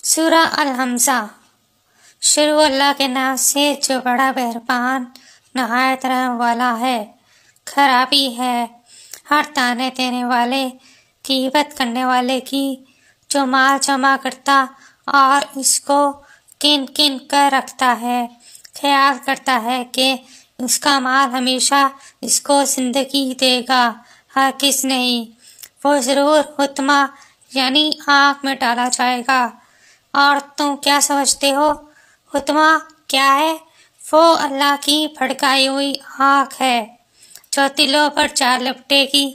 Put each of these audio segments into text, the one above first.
سورہ الحمزہ۔ شروع اللہ کے نام سے جو بڑا مہربان نہایت رحم والا ہے۔ خرابی ہے ہر طعنہ دینے والے، غیبت کرنے والے کی، جو مال جمع کرتا اور اس کو کن کن کر رکھتا ہے، خیال کرتا ہے کہ اس کا مال ہمیشہ اس کو زندگی دے گا، ہرگز نہیں، وہ ضرور حطمہ یعنی آگ میں ڈالا جائے گا۔ اور تم کیا سمجھتے ہو حطمہ کیا ہے؟ وہ اللہ کی بھڑکائی ہوئی آگ ہے جو دلوں پر جا لپٹے گی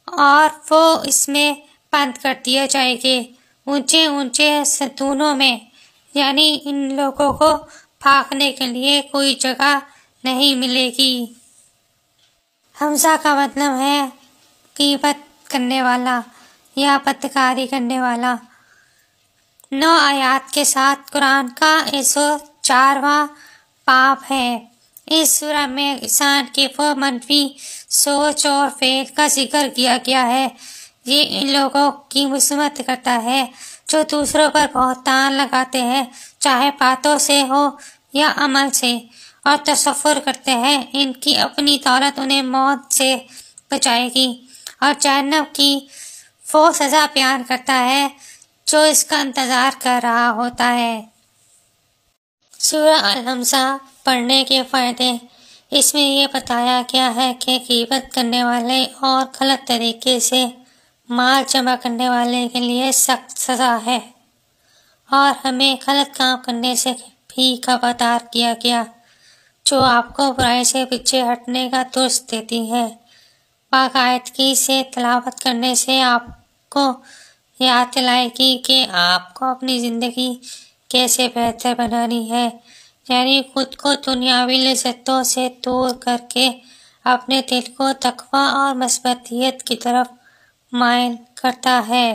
اور وہ اس میں بند کر دیے جائے گے اونچے اونچے ستونوں میں، یعنی ان لوگوں کو بھاگنے کے لیے کوئی جگہ نہیں ملے گی۔ حمزہ کا مطلب ہے غیبت کرنے والا یا بدکاری کرنے والا۔ 9 آیات کے ساتھ قرآن کا 104واں باب ہے۔ اس سورہ میں انسان کے وہ منفی سوچ اور فعل کا ذکر کیا گیا ہے۔ یہ ان لوگوں کی مذمت کرتا ہے جو دوسروں پر بہتان لگاتے ہیں، چاہے باتوں سے ہو یا عمل سے، اور تصور کرتے ہیں ان کی اپنی دولت انہیں موت سے بچائے گی، اور جہنم کی وہ سزا بیان کرتا ہے جو اس کا انتظار کر رہا ہوتا ہے۔ سورہ الحمزہ پڑھنے کے فائدے۔ اس میں یہ بتایا گیا ہے کہ غیبت کرنے والے اور غلط طریقے سے مال جمع کرنے والے کے لیے سخت سزا ہے، اور ہمیں غلط کام کرنے سے بھی خبردار کیا گیا، جو آپ کو برائی سے پیچھے ہٹنے کا درس دیتی ہے۔ باقاعدگی سے تلاوت کرنے سے آپ کو یاد دلائے گی کہ آپ کو اپنی زندگی کیسے بہتر بنانی ہے، یعنی خود کو دنیاوی لذتوں سے دور کر کے اپنے دل کو تقویٰ اور مثبتیت کی طرف مائل کرتا ہے۔